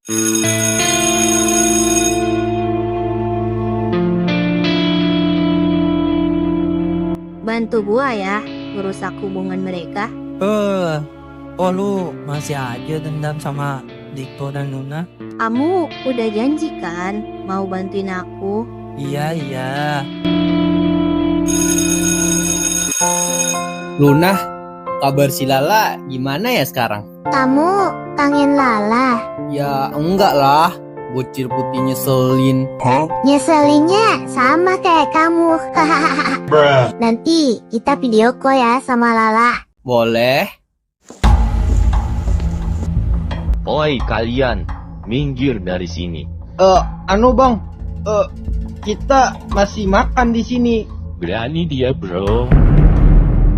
Bantu gua ya, ngerusak hubungan mereka. Oh lu masih aja dendam sama Diko dan Luna? Kamu udah janji kan mau bantuin aku? Iya. Luna, kabar si Lala gimana ya sekarang? Kamu kangen Lala? Ya enggak lah, bocil putih nyeselin. Nyeselinnya sama kayak kamu. Nanti kita video call ya sama Lala. Boleh? Oi kalian, minggir dari sini. Bang, kita masih makan di sini. Berani dia bro.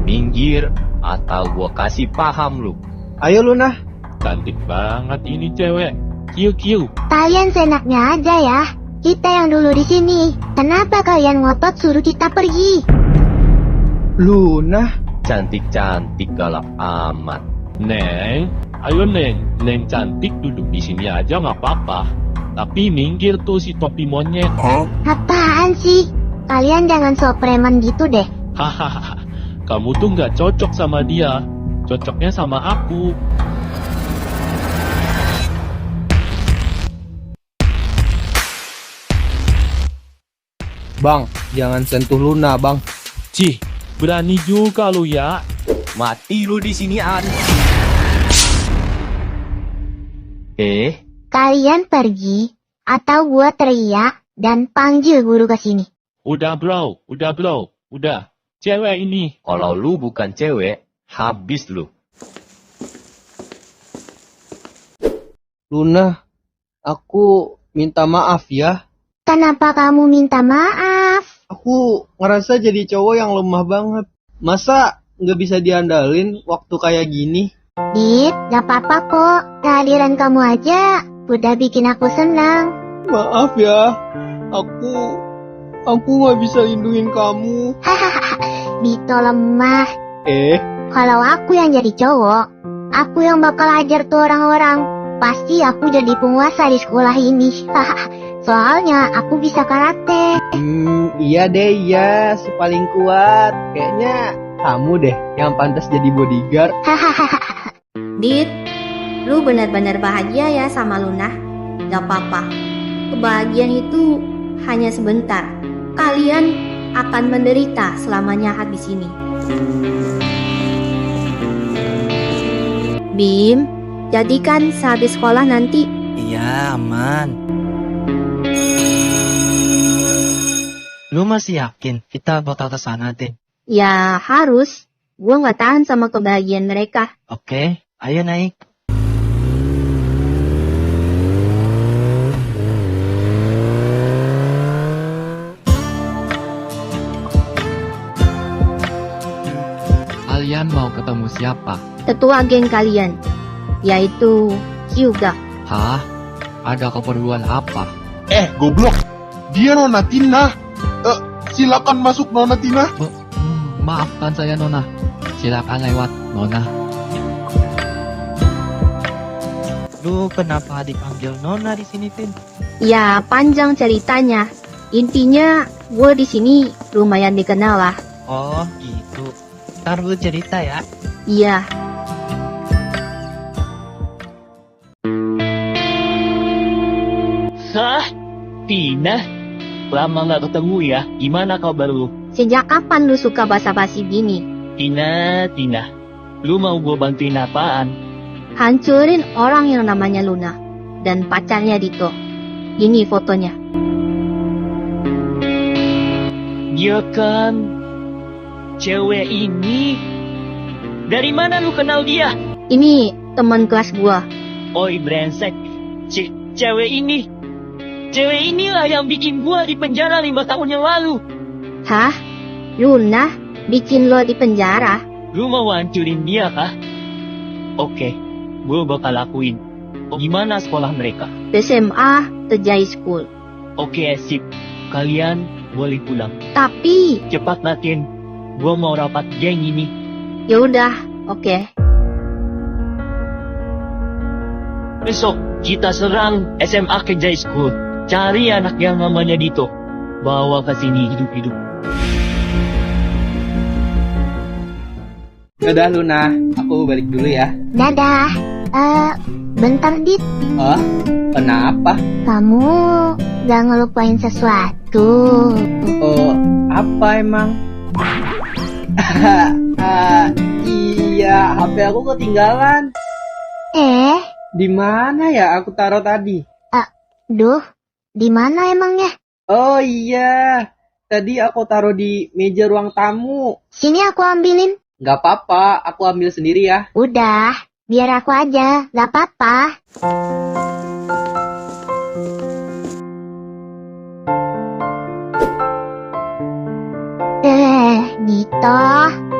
Minggir atau gua kasih paham lu. Ayo Luna. Cantik banget ini cewek. Kiu. Kalian seenaknya aja ya. Kita yang dulu di sini. Kenapa kalian ngotot suruh kita pergi? Luna. Cantik-cantik galak amat. Neng, ayo Neng. Neng cantik duduk di sini aja nggak apa-apa. Tapi minggir tuh si topi monyet. Apaan sih? Kalian jangan so preman gitu deh. Hahaha. Kamu tuh nggak cocok sama dia. Cocoknya sama aku. Bang, jangan sentuh Luna, Bang. Cih, berani juga lu ya. Mati lu di sini An. Kalian pergi atau gua teriak dan panggil guru ke sini. Udah bro. Cewek ini. Kalau lu bukan cewek, habis lu. Luna, aku minta maaf ya. Kenapa kamu minta maaf? Aku ngerasa jadi cowok yang lemah banget. Masa nggak bisa diandalin waktu kayak gini? Dit, gak apa-apa kok. Kehadiran kamu aja udah bikin aku senang. Maaf ya, aku nggak bisa lindungin kamu. Bito lemah. Kalau aku yang jadi cowok, aku yang bakal ajar tuh orang-orang. Pasti aku jadi penguasa di sekolah ini. Soalnya aku bisa karate. Iya deh, si paling kuat. Kayaknya kamu deh yang pantas jadi bodyguard. Dit, lu benar-benar bahagia ya sama Luna? Gak apa-apa, kebahagiaan itu hanya sebentar. Kalian akan menderita selamanya habis ini. Bim, jadikan sehabis sekolah nanti. Iya, aman. Lu masih yakin kita bakal kesana, Tin? Ya harus, gue gak tahan sama kebahagiaan mereka. Oke, ayo naik. Kalian mau ketemu siapa? Ketua geng kalian, yaitu Hyuga. Hah? Ada keperluan apa? Goblok. Dia Nona Tina. Silakan masuk Nona Tina. Maafkan saya Nona. Silakan lewat Nona. Lu kenapa dipanggil Nona di sini, Tin? Ya panjang ceritanya. Intinya gue di sini lumayan dikenal lah. Oh, gitu. Ntar lu cerita ya. Iya. Hah? Tina? Lama nggak ketemu ya. Gimana kabar lu? Sejak kapan lu suka basa-basi gini? Tina. Lu mau gue bantuin apaan? Hancurin orang yang namanya Luna dan pacarnya Dito. Ini fotonya. Dia kan cewek ini. Dari mana lu kenal dia? Ini teman kelas gua. Oi brengsek. Cewek inilah yang bikin gua di penjara 5 tahun yang lalu. Hah? Luna bikin lo di penjara? Lu mau hancurin dia kah? Oke, gua bakal lakuin. Gimana sekolah mereka? SMA Tejai School. Oke, sip. Kalian boleh pulang. Tapi Cepat Natin. Gua mau rapat geng ini. ya udah, oke. Besok kita serang SMA Kejai School. Cari anak yang namanya Dito. Bawa ke sini hidup-hidup. Dadah Luna, aku balik dulu ya. Dadah. Bentar Dit, Oh, kenapa? kamu gak ngelupain sesuatu? Oh, apa emang? Iya, HP aku ketinggalan. Di mana ya aku taruh tadi? Duh, di mana emangnya? Oh iya, tadi aku taruh di meja ruang tamu. Sini aku ambilin. Gak apa-apa, aku ambil sendiri ya. Udah, biar aku aja, gak apa-apa. Dito,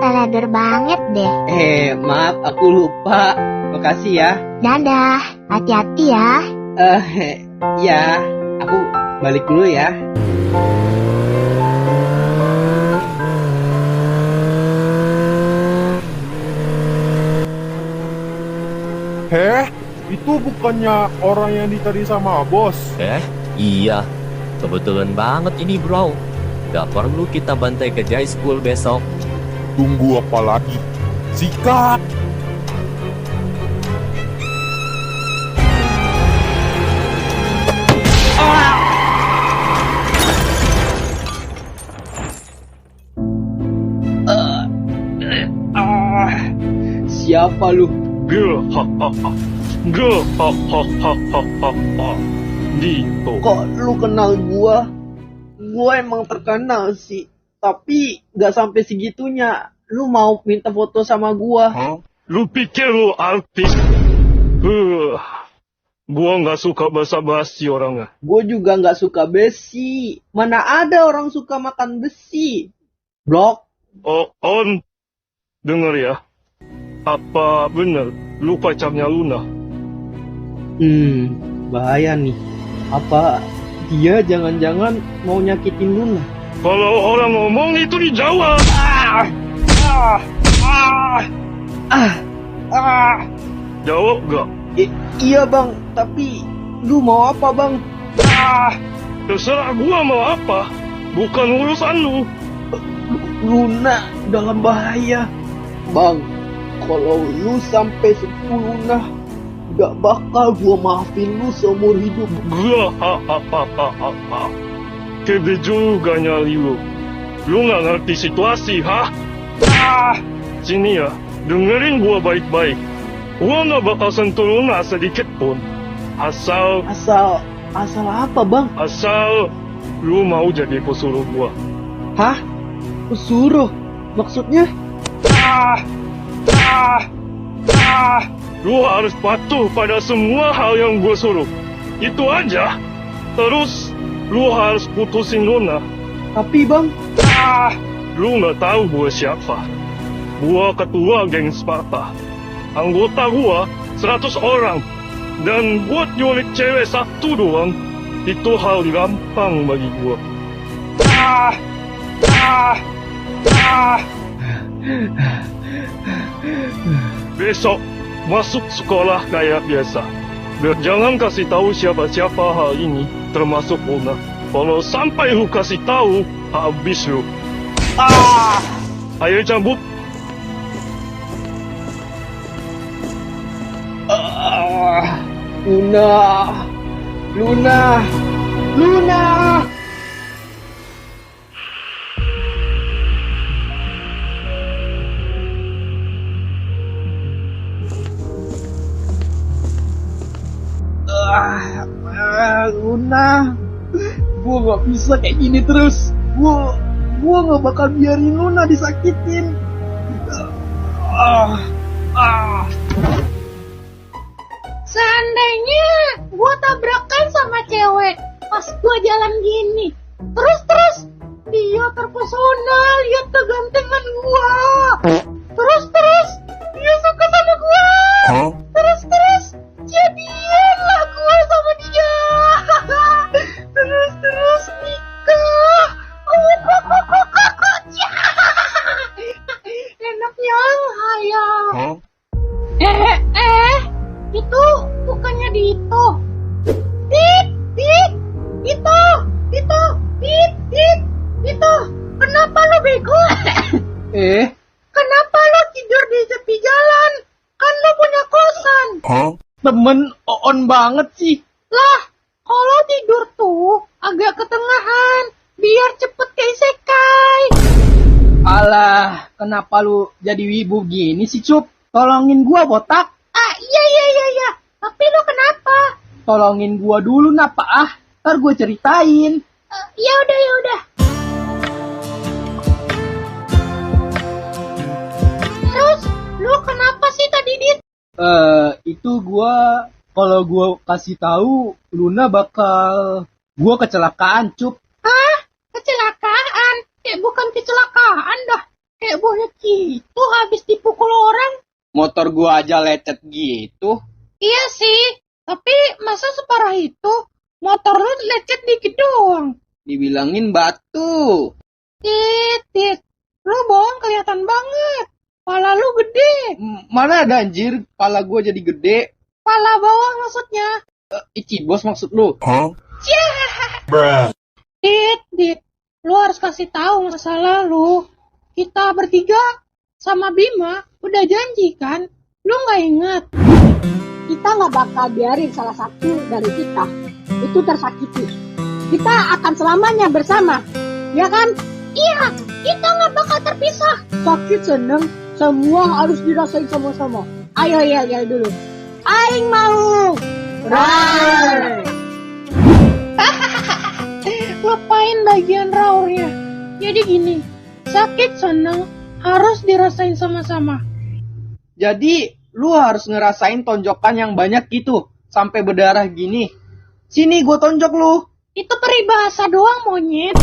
teledor banget deh. Maaf, aku lupa. Makasih ya. Dadah, hati-hati ya. Ya, aku balik dulu ya. Itu bukannya orang yang dicari sama bos? Iya. Kebetulan banget ini bro. Gak perlu kita bantai Kejai School besok. Tunggu apa lagi? Sikat! Siapa lu? Dito. Kok lu kenal gua? Gua emang terkenal sih. Tapi gak sampai segitunya. Lu mau minta foto sama gua? Lu pikir lu artis? Gua gak suka basa-basi orangnya. Gua juga gak suka besi. Mana ada orang suka makan besi? Blok. On. Dengar ya. Apa bener lu pacarnya Luna? Bahaya nih. Apa dia jangan-jangan mau nyakitin Luna? Kalau orang ngomong itu dijawab. Jawab gak? Iya bang, tapi lu mau apa bang? Terserah gua mau apa. Bukan urusan lu. Luna dalam bahaya. Bang, kalau lu sampai sepupu Luna, gak bakal gua maafin lu seumur hidup. Gede juga nyali lu. Lu gak ngerti situasi, Sini ya, dengerin gua baik-baik. Gua gak bakal sentuh Luna sedikit pun. Asal apa bang? Asal lu mau jadi pesuruh gua. Hah? Pesuruh? Maksudnya? Lu harus patuh pada semua hal yang gua suruh. Itu aja. Terus lu harus putusin Luna. Tapi bang, lu gak tahu gua siapa. Gua ketua geng Sparta. Anggota gua 100 orang. Dan buat nyulik cewek satu doang, itu hal gampang bagi gua. Besok masuk sekolah kayak biasa. Dan jangan kasih tahu siapa-siapa hal ini, termasuk Luna. Kalau sampai lu kasih tahu, habis lu. Ayo cabut. Luna. Luna, gua gak bisa kayak gini terus. Gua gak bakal biarin Luna disakitin. Seandainya gua tabrakan sama cewek pas gua jalan gini, terus dia terpesona lihat kegantengan gua, terus dia suka sama gua, terus jadianlah gua sama dia, terus nikah. Enaknya ayam. Itu bukannya Dito. Dit, Dit, Dito, Dito, Dit, Dit, Dito. Kenapa lo bego? Kenapa lo tidur di tepi jalan? Kan lo punya kosan. Temen on banget sih. Lah, kalau tidur tuh agak ketengahan, biar cepet keisekai. Alah, kenapa lu jadi wibu gini sih, Cup? Tolongin gua, botak. Ah, iya. Tapi lo kenapa? Tolongin gua dulu, napa ah. Ntar gua ceritain. Ya udah. Terus, lo kenapa sih tadi, Dit? Itu gua, kalau gua kasih tahu Luna bakal gua kecelakaan, Cup. Hah? Kecelakaan? Bukan kecelakaan dah. Kayak bonyet gitu habis dipukul orang. Motor gua aja lecet gitu. Iya sih, tapi masa separah itu? Motor lu lecet dikit doang. Dibilangin batu. Dit, lu bohong kelihatan banget. Pala lu gede. Mana ada anjir, pala gua jadi gede. Pala bawah maksudnya. Icibos maksud lu? Dit, lu harus kasih tahu masa lalu. Kita bertiga sama Bima udah janji kan? Lu nggak ingat? Kita nggak bakal biarin salah satu dari kita itu tersakiti. Kita akan selamanya bersama, ya kan? Iya, kita nggak bakal terpisah. Sakit seneng, semua harus dirasain sama-sama. Ayo yel dulu. Aing mau. Rar. Ngapain bagian raurnya? Jadi gini, sakit seneng harus dirasain sama-sama. Jadi, lu harus ngerasain tonjokan yang banyak gitu, sampai berdarah gini. Sini, gua tonjok lu. Itu peribahasa doang, monyet.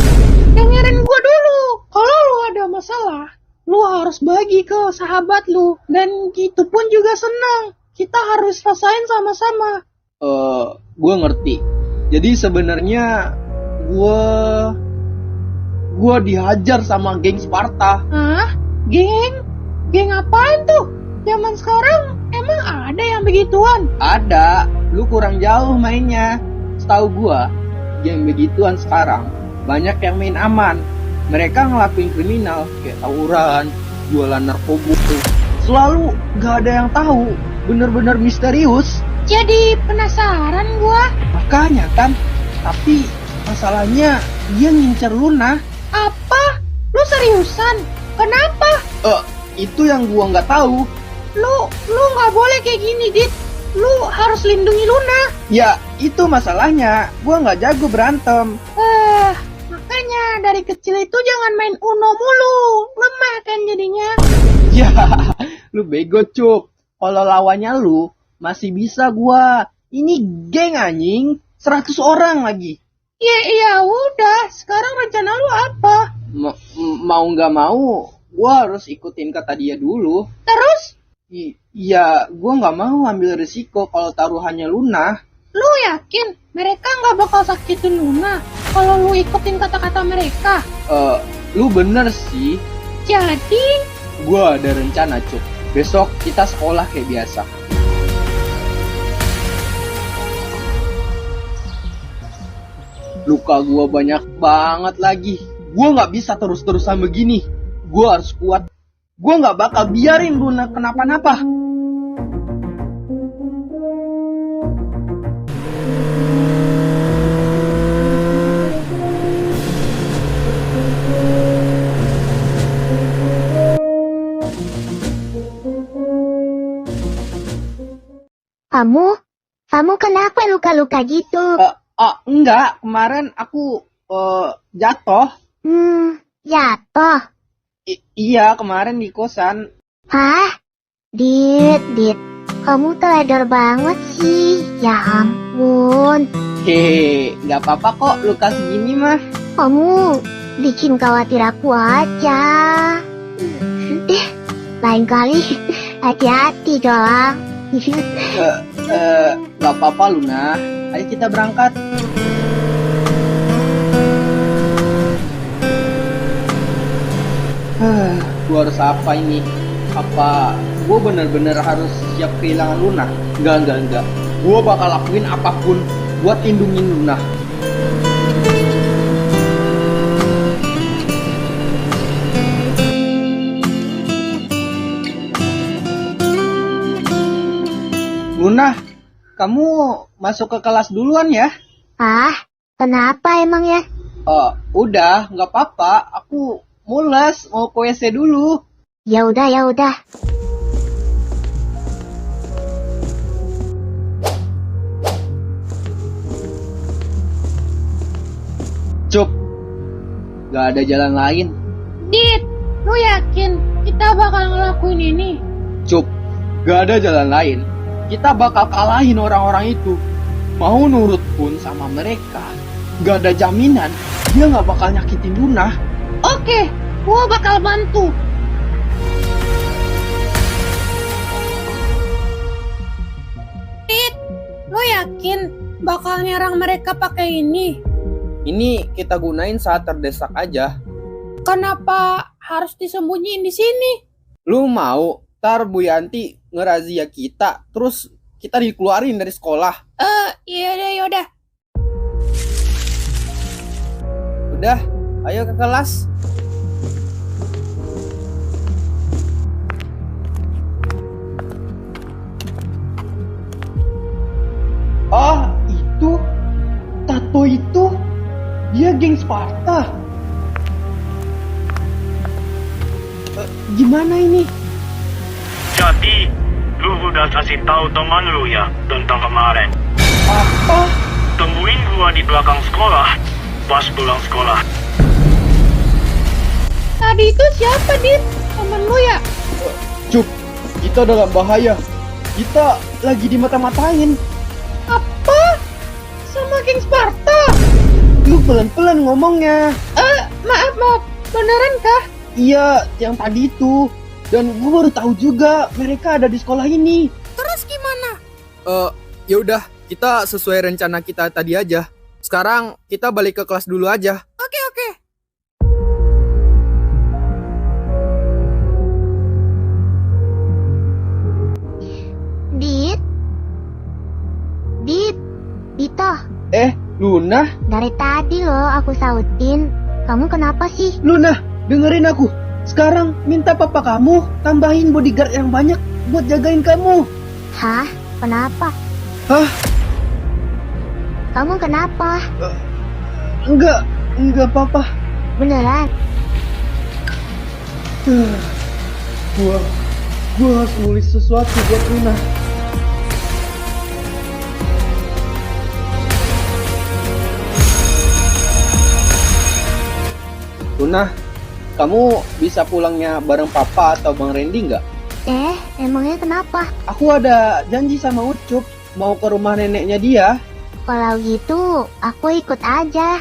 Dengerin gua dulu. Kalau lu ada masalah, lu harus bagi ke sahabat lu. Dan gitu pun juga senang. Kita harus rasain sama-sama. Gua ngerti. Jadi sebenarnya gua dihajar sama geng Sparta. Hah? Geng? Geng apaan tuh? Zaman sekarang emang ada yang begituan? Ada, lu kurang jauh mainnya. Setahu gua, geng begituan sekarang banyak yang main aman. Mereka ngelakuin kriminal kayak tawuran, jualan narkoba tuh. Selalu gak ada yang tahu, bener-bener misterius. Jadi penasaran gua. Makanya kan, tapi masalahnya dia ngincer Luna. Apa? Lu seriusan? Kenapa? Itu yang gua nggak tahu. Lu nggak boleh kayak gini, Dit. Lu harus lindungi Luna. Ya, itu masalahnya. Gua nggak jago berantem. Makanya dari kecil itu jangan main Uno mulu. Lemah kan jadinya. Ya, lu bego, Cuk. Kalau lawannya lu, masih bisa gua. Ini geng anjing, 100 orang lagi. Ya udah, sekarang rencana lu apa? Mau nggak mau, gua harus ikutin kata dia dulu. Terus? Iya, gua nggak mau ambil risiko kalau taruhannya Luna. Lu yakin mereka nggak bakal sakitin Luna kalau lu ikutin kata-kata mereka? Lu bener sih. Jadi? Gua ada rencana, Cuk. Besok kita sekolah kayak biasa. Luka gua banyak banget lagi. Gua nggak bisa terus-terusan begini. Gua harus kuat. Gua nggak bakal biarin Luna kenapa-napa. Kamu kenapa luka-luka gitu? Enggak, kemarin aku jatuh. Jatuh? Iya, kemarin di kosan. Hah? Dit, kamu teledor banget sih. Ya ampun. Hehe, nggak apa-apa kok luka segini mah. Kamu bikin khawatir aku aja. Lain kali hati-hati dong. Nggak apa-apa Luna. Ayo kita berangkat. Gua harus apa ini? Apa gua bener-bener harus siap kehilangan Luna? Enggak. Gue bakal lakuin apapun buat lindungin Luna. Luna, kamu masuk ke kelas duluan ya? Ah, kenapa emang ya? Udah, nggak apa-apa. Aku mules, mau ke WC dulu. Ya udah, ya udah. Cup, nggak ada jalan lain. Dit, lu yakin kita bakal ngelakuin ini? Cup, nggak ada jalan lain. Kita bakal kalahin orang-orang itu. Mau nurut pun sama mereka, nggak ada jaminan dia nggak bakal nyakitin Luna. Oke, gua bakal bantu. Dit, lu yakin bakal nyerang mereka pakai ini? Ini kita gunain saat terdesak aja. Kenapa harus disembunyiin di sini? Lu mau tar Bu Yanti ngerazia kita, terus kita dikeluarin dari sekolah? Yaudah. Udah, ayo ke kelas. Itu Tato itu dia geng Sparta. Gimana ini? Jadi, lu udah kasih tahu teman lu ya tentang kemarin. Apa? Temuin gua di belakang sekolah pas pulang sekolah. Tadi itu siapa, Dit? Temen lu ya? Cup, kita dalam bahaya. Kita lagi dimata-matain. Apa? Sama geng Sparta? Lu pelan-pelan ngomongnya. Maaf. Beneran kah? Iya, yang tadi itu. Dan gue baru tahu juga mereka ada di sekolah ini. Terus gimana? Ya udah, kita sesuai rencana kita tadi aja. Sekarang kita balik ke kelas dulu aja. Oke. Dito, Luna, dari tadi loh aku sautin. Kamu kenapa sih? Luna, dengerin aku. Sekarang minta papa kamu tambahin bodyguard yang banyak buat jagain kamu. Hah? Kenapa? Hah? Kamu kenapa? Enggak apa-apa. Beneran? Gua harus nulis sesuatu buat Luna. Luna, kamu bisa pulangnya bareng papa atau bang Randy nggak? Emangnya kenapa? Aku ada janji sama Ucup mau ke rumah neneknya dia. Kalau gitu, aku ikut aja.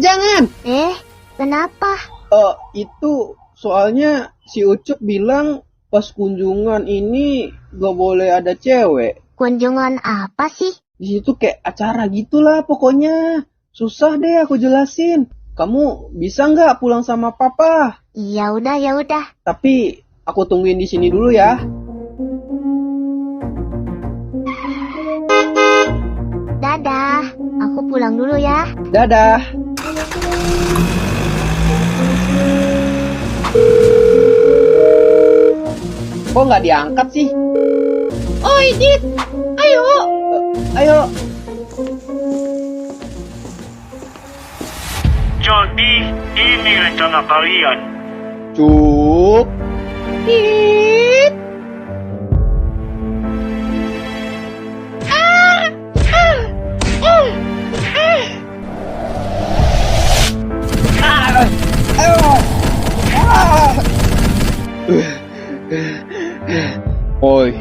Jangan! Kenapa? Itu soalnya si Ucup bilang pas kunjungan ini gak boleh ada cewek. Kunjungan apa sih? Di situ kayak acara gitulah pokoknya. Susah deh aku jelasin. Kamu bisa nggak pulang sama papa? Ya udah. Tapi aku tungguin di sini dulu ya. Dadah, aku pulang dulu ya. Dadah. Kok nggak diangkat sih? Oi, Dit. Ayo. Jadi, ini rencana kalian. Cup. Dit. Oi,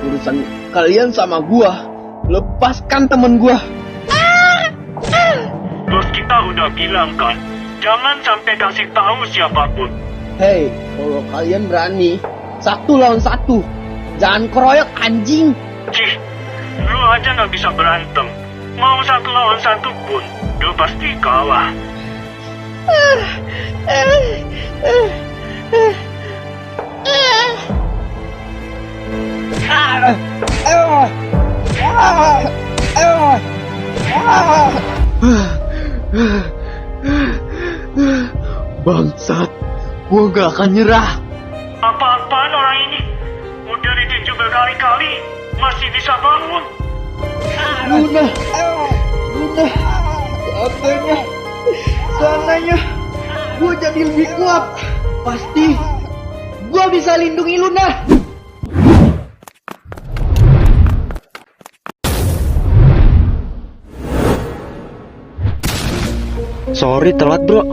urusan kalian sama gua. Lepaskan temen gua. Bos kita udah bilang kan, jangan sampai kasih tahu siapapun. Hei, kalau kalian berani 1 lawan 1, jangan keroyok anjing. Cih, lu aja nggak bisa berantem. Mau 1 lawan 1 pun, lu pasti kalah. Bangsat, gua gak akan nyerah. Apa-apaan orang ini? Udah ditinju berkali-kali, masih bisa bangun. Luna, sananya, gua jadi lebih kuat. Pasti, gua bisa lindungi Luna. Sorry telat bro.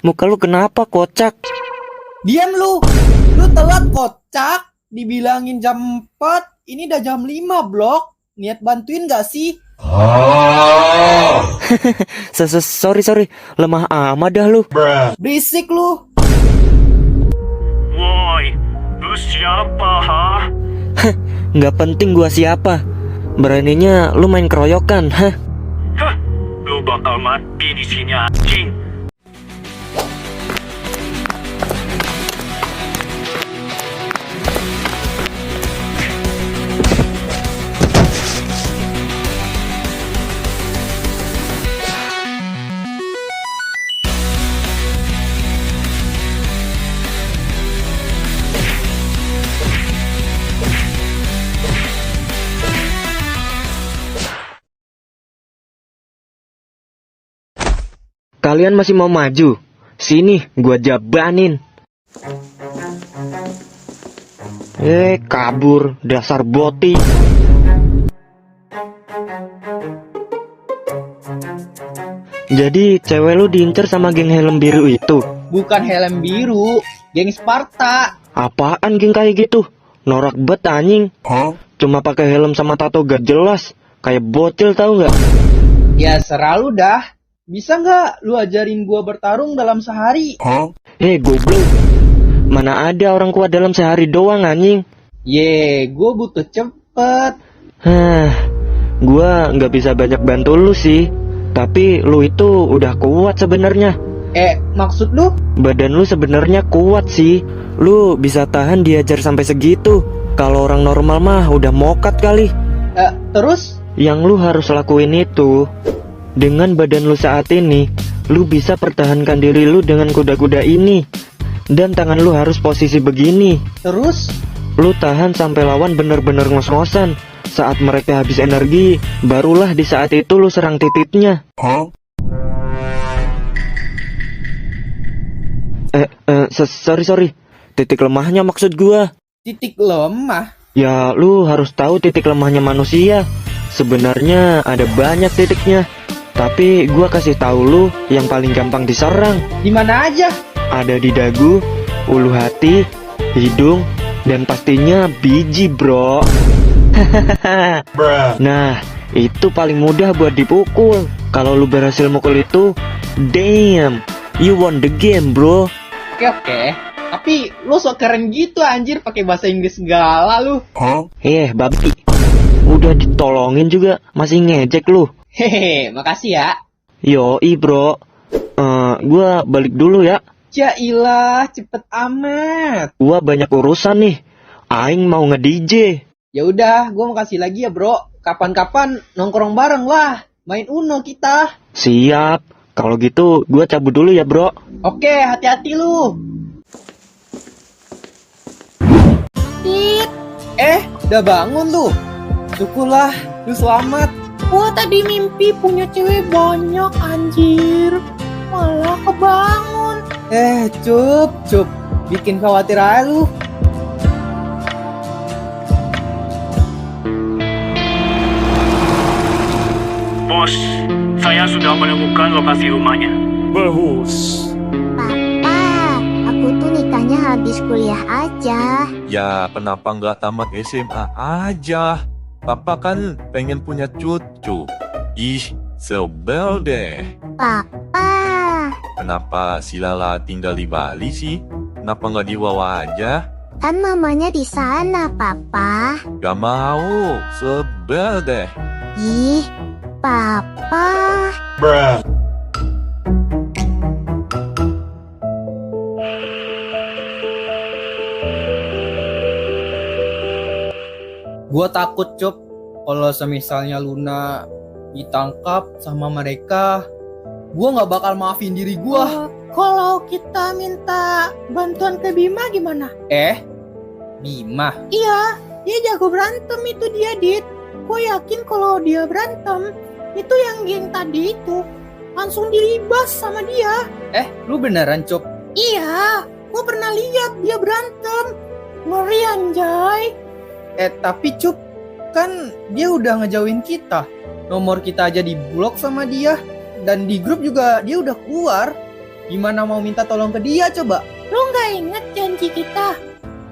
Muka lu kenapa kocak? Diam lu telat kocak. Dibilangin jam 4, ini udah jam 5 blok. Niat bantuin gak sih? Sorry, lemah amat dah lu. Berisik lu. Woi, lu siapa, ha? Nggak penting gua siapa. Beraninya lu main keroyokan, hah? Hah, lu bakal mati di sini anjing. Kalian masih mau maju? Sini, gua jabanin. Kabur, dasar boti. Jadi, cewek lu diincer sama geng helm biru itu? Bukan helm biru, geng Sparta. Apaan geng kayak gitu? Norak bet anjing. Cuma pakai helm sama tato gak jelas. Kayak bocil tahu nggak? Ya serah lu dah. Bisa nggak lu ajarin gua bertarung dalam sehari? Goblok. Mana ada orang kuat dalam sehari doang anjing. Gua butuh cepet. Gua nggak bisa banyak bantu lu sih. Tapi lu itu udah kuat sebenarnya. Maksud lu? Badan lu sebenarnya kuat sih. Lu bisa tahan diajar sampai segitu. Kalau orang normal mah udah mokat kali. Terus? Yang lu harus lakuin itu, dengan badan lu saat ini, lu bisa pertahankan diri lu dengan kuda-kuda ini. Dan tangan lu harus posisi begini. Terus? Lu tahan sampai lawan bener-bener ngos-ngosan. Saat mereka habis energi, barulah di saat itu lu serang titiknya. Sorry. Titik lemahnya maksud gua. Titik lemah? Ya, lu harus tahu titik lemahnya manusia. Sebenarnya ada banyak titiknya. Tapi gua kasih tahu lu yang paling gampang diserang. Di mana aja? Ada di dagu, ulu hati, hidung, dan pastinya biji, bro. Nah, itu paling mudah buat dipukul. Kalau lu berhasil mukul itu, damn, you won the game, bro. Oke. Tapi lu sok keren gitu anjir, pakai bahasa Inggris segala lu. Babi. Udah ditolongin juga masih ngejek lu. Hehe, makasih ya. Yoi, bro. Gua balik dulu ya. Jailah, cepet amat. Gua banyak urusan nih. Aing mau nge-DJ. Ya udah, gua mau kasih lagi ya, bro. Kapan-kapan nongkrong bareng lah. Main Uno kita. Siap. Kalau gitu, gua cabut dulu ya, bro. Oke, hati-hati lu. Udah bangun tuh. Syukurlah, lu selamat. Gua tadi mimpi punya cewek banyak anjir. Malah kebangun. Cup. Bikin khawatir aja lu. Bos, saya sudah menemukan lokasi rumahnya. Bagus. Papa, aku tuh nikahnya habis kuliah aja. Ya, kenapa nggak tamat SMA aja? Papa kan pengen punya cucu. Ih, sebel deh. Papa, Kenapa si Lala tinggal di Bali sih? Kenapa nggak di Wawa aja? kan mamanya di sana, Papa. Gak mau, sebel deh. Ih, Papa. Gua takut, Cop, kalau semisalnya Luna ditangkap sama mereka, gua nggak bakal maafin diri gua. Kalau kita minta bantuan ke Bima gimana? Bima. Iya, dia jago berantem itu dia, Dit. Gue yakin kalau dia berantem, itu yang geng tadi itu langsung dilibas sama dia. Lu beneran, Cop? Iya, gue pernah lihat dia berantem. Ngeri anjay. Tapi Cop, kan dia udah ngejauhin kita. Nomor kita aja diblok sama dia. Dan di grup juga dia udah keluar. Gimana mau minta tolong ke dia coba? Lu gak inget janji kita?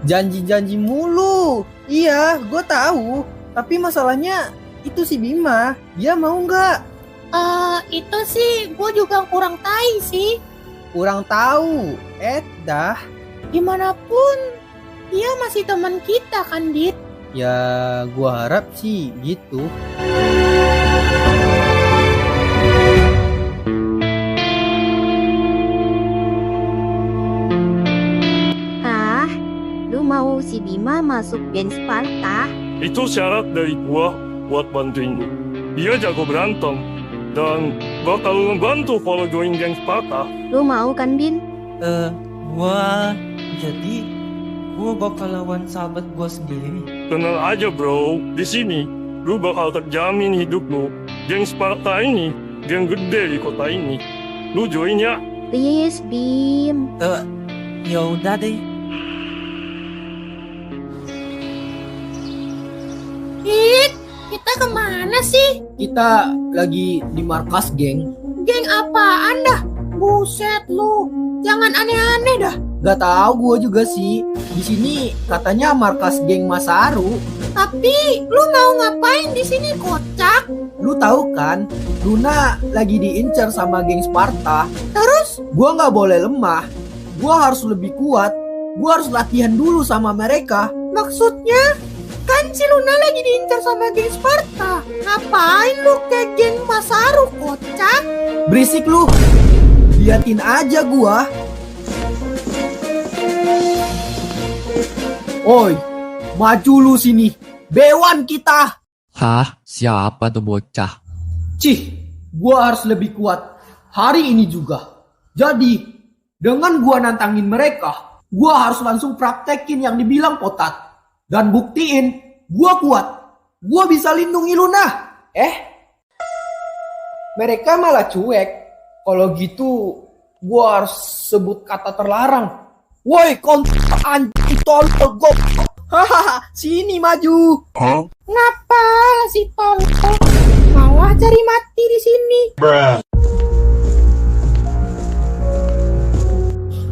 Janji-janji mulu. Iya, gue tahu. Tapi masalahnya itu si Bima. Dia mau nggak? Itu sih gue juga kurang tahu sih. Kurang tahu. Dah. Gimana pun, dia masih teman kita kan, Dit? Ya, gue harap sih gitu. Lu mau si Bima masuk geng Sparta? Itu syarat dari gua buat bantuin lu. Dia jago berantem dan bakal membantu kalau join geng Sparta. Lu mau kan, Bin? Gua bakal lawan sahabat gua sendiri. Tenang aja bro, di sini lu bakal terjamin hidup lu. Geng Sparta ini geng gede di kota ini. Lu join ya? Please, Bim. Ya udah deh. Dit, kita kemana sih? Kita lagi di markas geng. Geng apaan dah? Buset lu, jangan aneh-aneh dah. Gak tahu gue juga sih. Di sini katanya markas geng Masaru. Tapi lu mau ngapain di sini, kocak? Lu tahu kan, Luna lagi diincar sama geng Sparta. Terus? Gua nggak boleh lemah. Gua harus lebih kuat. Gua harus latihan dulu sama mereka. Maksudnya? Kan si Luna lagi diincar sama geng Sparta. Ngapain lu ke geng Masaru, kocak? Berisik lu. Liatin aja gua. Oi, maju lu sini. Bewan kita. Hah? Siapa tuh bocah? Cih, gua harus lebih kuat hari ini juga. Jadi, dengan gua nantangin mereka, gua harus langsung praktekin yang dibilang Potat. Dan buktiin, gua kuat. Gua bisa lindungi Luna. Mereka malah cuek. Kalau gitu, gua harus sebut kata terlarang. Woi, kontak anjing tolol goblok. Hahaha, sini maju. Ngapa si tolol malah cari mati di sini?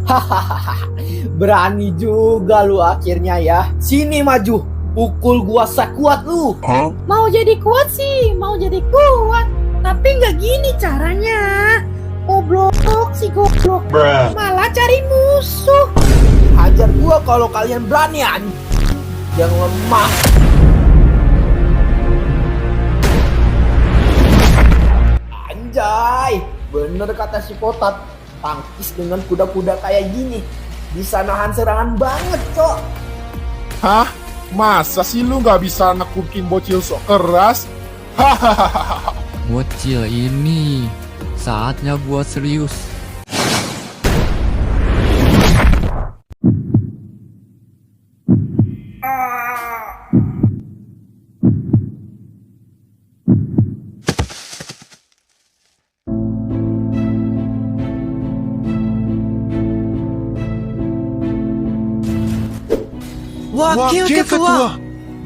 Hahaha, berani juga lu akhirnya ya. Sini maju, pukul gua sekuat lu. Mau jadi kuat sih, mau jadi kuat. Tapi nggak gini caranya. Goblok si goblok. Malah cari musuh. Hajar gua kalau kalian berani anjing. Yang lemah. Anjay, bener kata si Potat. Tangkis dengan kuda-kuda kayak gini bisa nahan serangan banget, Cok. Hah? Masa sih lu nggak bisa nakutin bocil sok keras? Hahaha. Bocil ini saatnya buat serius. Wakil Ketua,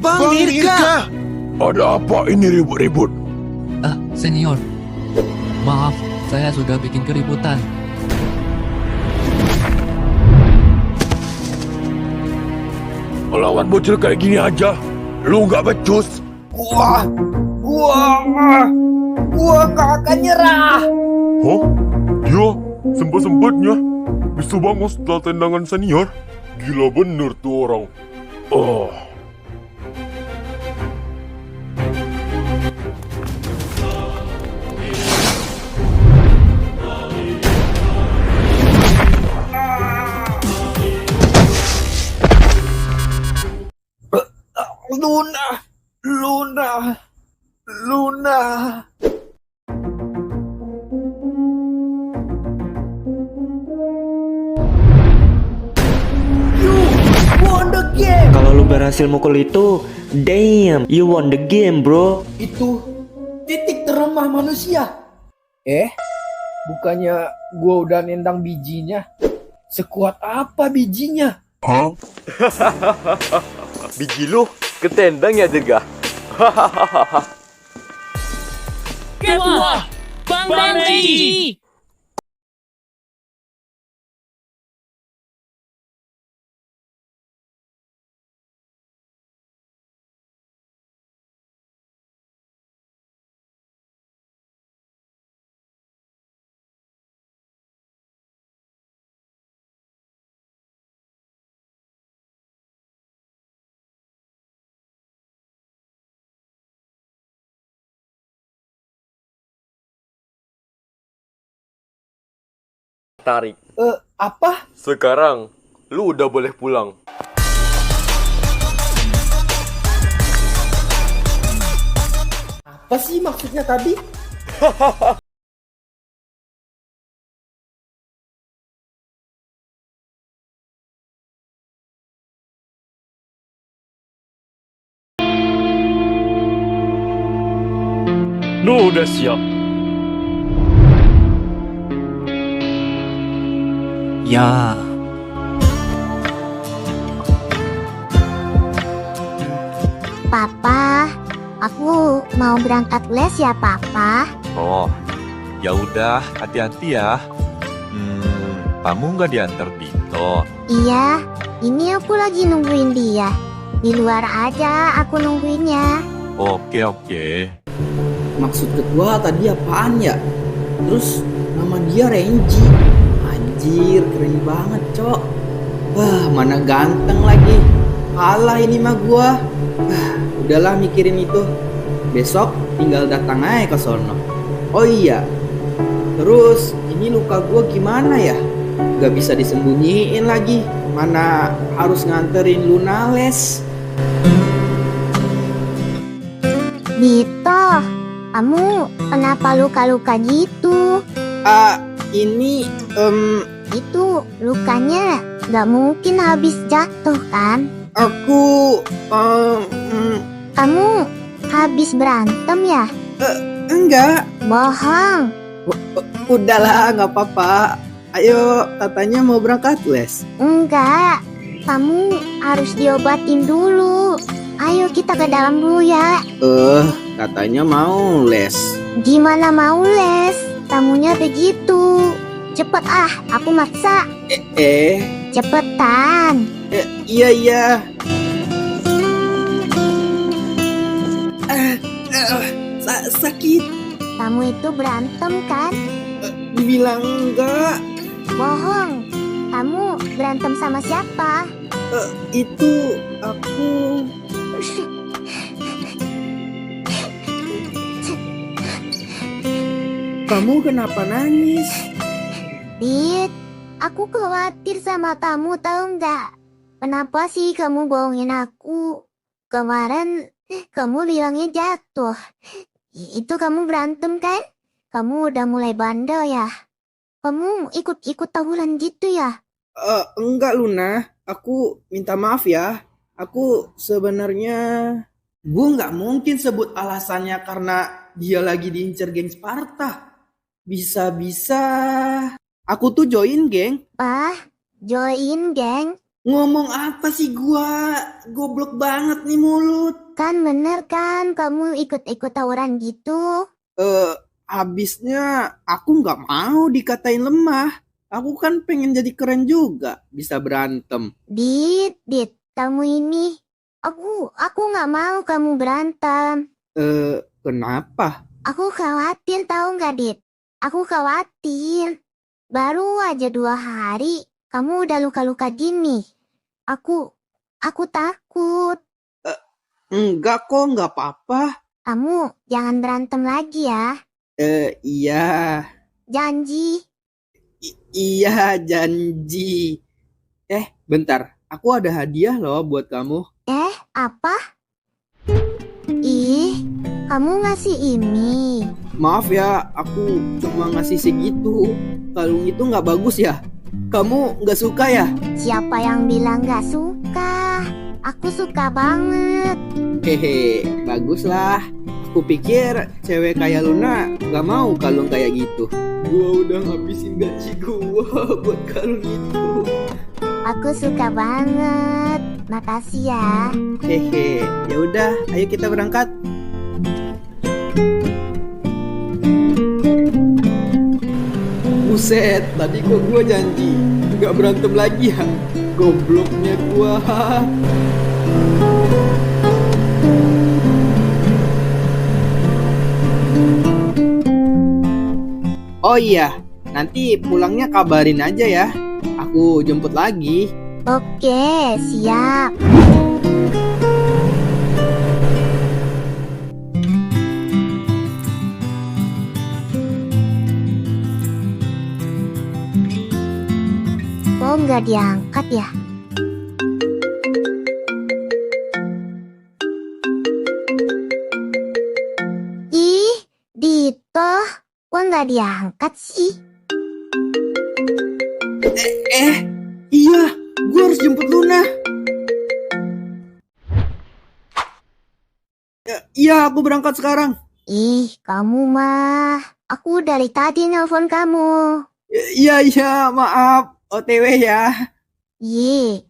Bang Dirga. Ada apa ini ribut-ribut? Senior, maaf, saya sudah bikin keributan. Melawan bocil kayak gini aja, lu nggak becus? Gua nggak akan nyerah. Hah? Dia sempat-sempatnya bisa bangun setelah tendangan senior. Gila bener tuh orang. Luna, Luna, Luna. You won the game. Kalau lu berhasil mukul itu, damn, you won the game, bro. Itu titik terlemah manusia. Bukannya gua udah nendang bijinya. Sekuat apa bijinya? Biji lu ketendang ya, Dega? Ketua Bang Dandi. Tarik. Apa? Sekarang, lu udah boleh pulang. Apa sih maksudnya tadi? Lu udah siap? Ya. Papa, aku mau berangkat les ya, Papa. Oh, ya udah, hati-hati ya. Kamu nggak diantar Dito? Iya, ini aku lagi nungguin dia. Di luar aja aku nungguinnya. Oke. Maksud ketua tadi apaan ya? Terus nama dia Renji. Anjir, keren banget, Cok. Wah, mana ganteng lagi. Kalah ini mah gua. Udahlah mikirin itu. Besok tinggal datang aja ke sono. Oh iya. Terus ini luka gua gimana ya? Gak bisa disembunyiin lagi. Mana harus nganterin Luna les. Dito, kamu kenapa luka-luka gitu? Ini Itu lukanya gak mungkin habis jatuh kan? aku Kamu habis berantem ya? enggak. Bohong. Udahlah, nggak apa-apa. Ayo, katanya mau berangkat les. Enggak, kamu harus diobatin dulu. Ayo kita ke dalam dulu ya. Katanya mau les. Gimana mau les? Tamunya begitu. Cepet aku maksa. Cepetan. Iya. Sakit. Kamu itu berantem kan? Dibilang enggak. Bohong. Kamu berantem sama siapa? Itu aku. Kamu kenapa nangis? Dit, aku khawatir sama kamu, tahu nggak? Kenapa sih kamu bohongin aku? Kemarin kamu bilangnya jatuh. Itu kamu berantem kan? Kamu udah mulai bandel ya? Kamu ikut-ikut tawuran gitu ya? Enggak Luna, aku minta maaf ya. Aku sebenarnya gue nggak mungkin sebut alasannya karena dia lagi diincer geng Sparta. Bisa-bisa aku tuh join geng. Join geng? Ngomong apa sih gua? Goblok banget nih mulut. Kan bener kan kamu ikut-ikut tawuran gitu? Habisnya aku nggak mau dikatain lemah. Aku kan pengen jadi keren juga, bisa berantem. Dit, kamu ini. Aku nggak mau kamu berantem. Kenapa? Aku khawatir tahu nggak, Dit? Aku khawatir. Baru aja 2 hari, kamu udah luka-luka gini. Aku takut. Enggak kok, nggak apa-apa. Kamu jangan berantem lagi ya. Iya. Janji. Iya, janji. Bentar. Aku ada hadiah loh buat kamu. Apa? Ih, kamu ngasih ini. Maaf ya, aku cuma ngasih segitu. Kalung itu nggak bagus ya? Kamu nggak suka ya? Siapa yang bilang gak suka? Aku suka banget. Hehe, baguslah. Aku pikir cewek kayak Luna nggak mau kalung kayak gitu. Gua udah ngabisin gaji gua buat kalung itu. Aku suka banget. Makasih ya. Hehe, ya udah, ayo kita berangkat. Buset, tadi kok gua janji nggak berantem lagi ya? Gobloknya gua. Oh iya, nanti pulangnya kabarin aja ya. Aku jemput lagi. Oke, siap. Kok nggak diangkat ya? Ih, Dito, kok nggak diangkat sih? Iya, gue harus jemput Luna. Iya, aku berangkat sekarang. Ih, kamu mah. Aku dari tadi nelpon kamu. Iya, maaf. OTW ya. Ye.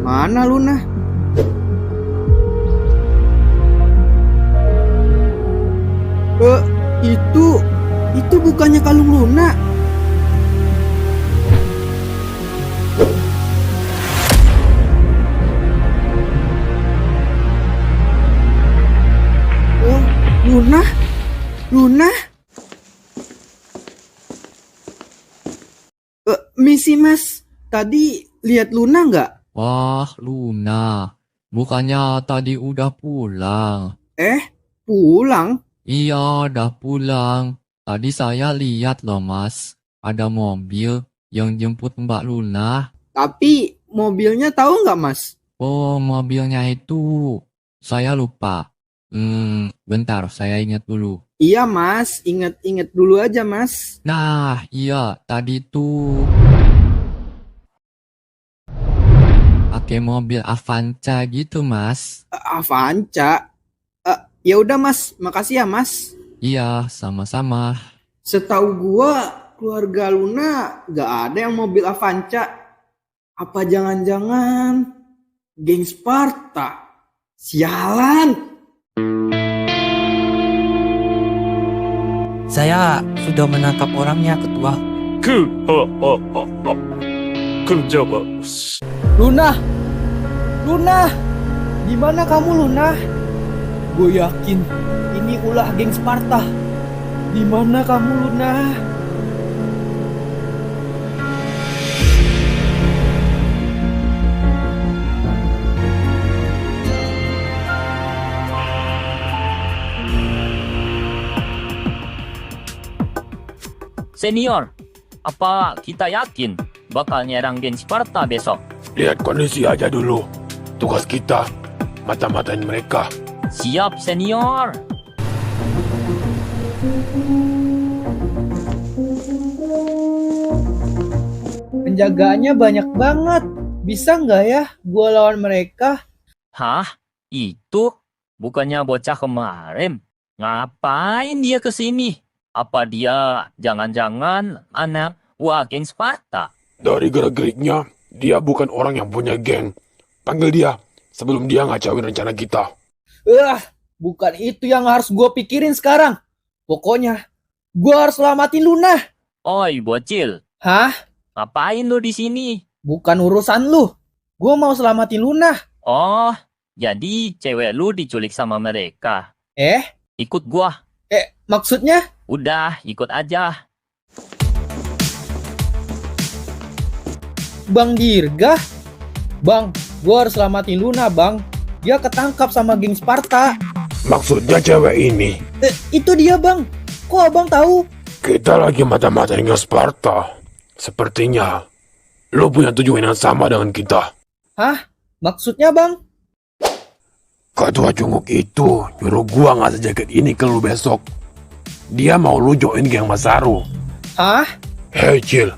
Mana Luna? Itu bukannya kalung Luna. Oh, Luna? Misi Mas, tadi lihat Luna nggak? Wah, Luna. Bukannya tadi udah pulang? Pulang? Iya, udah pulang. Tadi saya lihat loh, Mas. Ada mobil yang jemput Mbak Luna. Tapi mobilnya tahu nggak, Mas? Oh, mobilnya itu. Saya lupa. Bentar, saya ingat dulu. Iya, Mas. Ingat dulu aja, Mas. Nah, iya. Tadi tuh pakai mobil Avanza gitu, Mas. Avanza? Ya udah, Mas. Makasih ya, Mas. Iya, sama-sama. Setahu gua, keluarga Luna gak ada yang mobil Avanza. Apa jangan-jangan geng Sparta? Sialan! Saya sudah menangkap orangnya, Ketua. Kerja bagus. Luna! Gimana kamu, Luna? Gue yakin ini ulah geng Sparta. Gimana kamu, Luna? Senior, apa kita yakin bakal nyerang geng Sparta besok? Lihat kondisi aja dulu. Tugas kita, mata-matain mereka. Siap, senior. Penjagaannya banyak banget. Bisa nggak ya gua lawan mereka? Hah? Itu? Bukannya bocah kemarin? Ngapain dia kesini? Apa dia jangan-jangan anak geng Sparta? Dari gerak-geriknya, dia bukan orang yang punya geng. Panggil dia sebelum dia ngacauin rencana kita. Bukan itu yang harus gue pikirin sekarang. Pokoknya, gue harus selamatin Luna. Oi, bocil. Hah? Ngapain lu di sini? Bukan urusan lu. Gua mau selamatin Luna. Oh, jadi cewek lu diculik sama mereka. Ikut gua. Maksudnya? Udah, ikut aja. Bang Dirga? Bang, gua harus selamatin Luna, Bang. Dia ketangkap sama geng Sparta. Maksudnya cewek ini? Itu dia, Bang. Kok abang tahu? Kita lagi mata-matain geng Sparta. Sepertinya lo punya tujuan yang sama dengan kita. Hah? Maksudnya, Bang? Ketua Cunguk itu nyuruh gua ngasih jaket ini ke lu besok. Dia mau lu join geng Masaru. Hah? Hei Cil,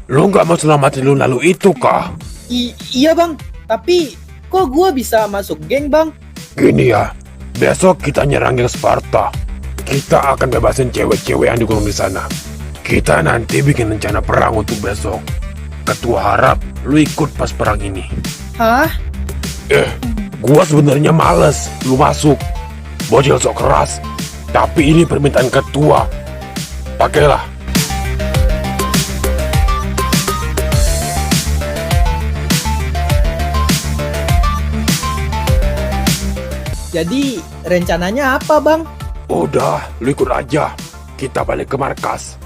lu gak mau selamatin Luna lu itu kah? Iya, Bang. Tapi kok gua bisa masuk geng, Bang? Gini ya, besok kita nyerang geng Sparta. Kita akan bebasin cewek-cewek yang dikurung di sana. Kita nanti bikin rencana perang untuk besok. Ketua harap lu ikut pas perang ini. Hah? Gua sebenarnya males lu masuk. Bocil sok keras. Tapi ini permintaan ketua. Pakailah. Jadi rencananya apa, Bang? Udah, lu ikut aja. Kita balik ke markas.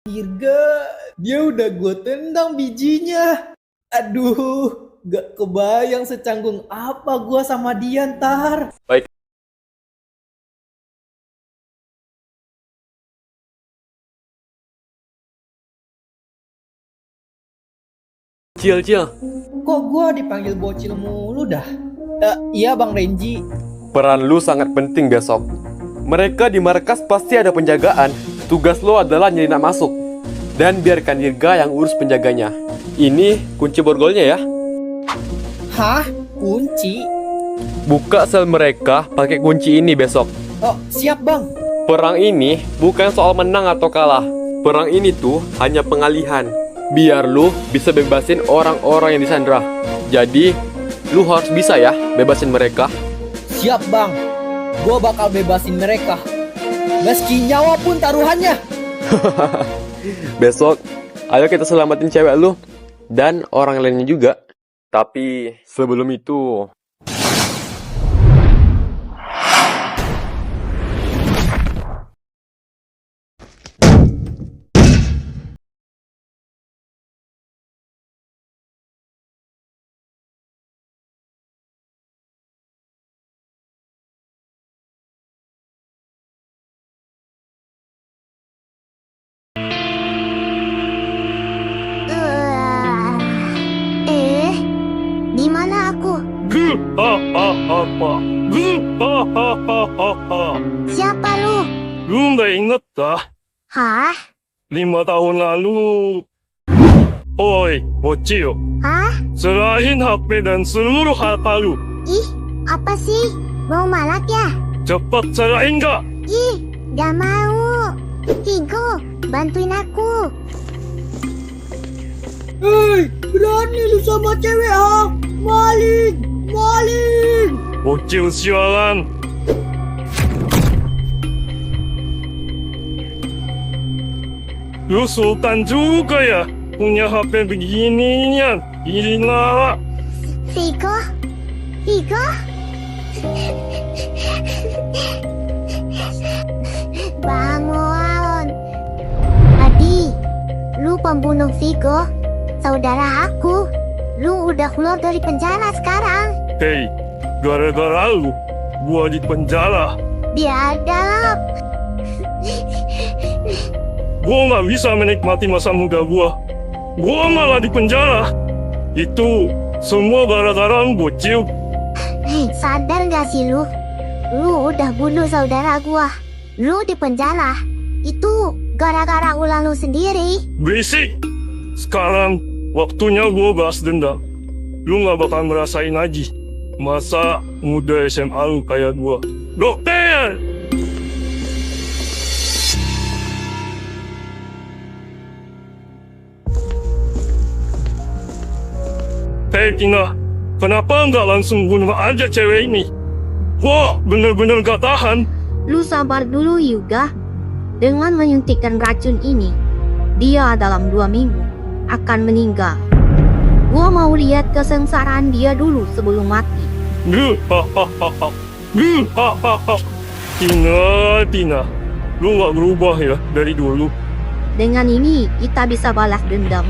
Dirga, dia udah gue tendang bijinya. Aduh, gak kebayang secanggung apa gue sama dia ntar. Baik. Cil. Kok gue dipanggil bocil mulu dah? Iya, Bang Renji. Peran lu sangat penting besok. Mereka di markas pasti ada penjagaan. Tugas lo adalah nyelinap masuk. Dan biarkan Dirga yang urus penjaganya. Ini kunci borgolnya ya. Hah? Kunci? Buka sel mereka pakai kunci ini besok. Oh, siap, Bang. Perang ini bukan soal menang atau kalah. Perang ini tuh hanya pengalihan. Biar lu bisa bebasin orang-orang yang disandra. Jadi, lu harus bisa ya bebasin mereka. Siap, Bang. Gue bakal bebasin mereka. Meski nyawa pun taruhannya. Besok, ayo kita selamatin cewek lu. Dan orang lainnya juga. Tapi sebelum itu... Di mana aku? Siapa lu? Lu nggak inget dah? Hah? 5 tahun lalu. Oi, Bocil. Hah? Serahin HP dan seluruh harta lu. Ih, apa sih? Mau malak ya? Cepat serahin gak? Ih, gak mau. Vigo, bantuin aku. Hei, berani lu sama cewek, ha? Maling! Maling! Bocil sialan. Lu sultan juga ya? Punya HP beginian. Gila. Vigo? Vigo? Bangun. Adi, lu pembunuh Vigo. Saudara aku. Lu udah keluar dari penjara sekarang. Hei, gara-gara lu, gua di penjara. Biadab. Gua nggak bisa menikmati masa muda gua. Gua malah di penjara. Itu semua gara-gara bocil. Hei, sadar gak sih lu? Lu udah bunuh saudara gua. Lu di penjara. Itu gara-gara ulah lu sendiri. Berisik. Sekarang waktunya gua balas dendam. Lu nggak bakal merasain lagi masa muda SMA lu kayak gua. Dokter! Hei Tina, kenapa nggak langsung bunuh aja cewek ini? Wah, bener-bener gak tahan. Lu sabar dulu Yuga. Dengan menyuntikkan racun ini, dia dalam 2 minggu akan meninggal. Gua mau lihat kesengsaraan dia dulu sebelum mati. Tina, lu gak berubah ya dari dulu. Dengan ini kita bisa balas dendam.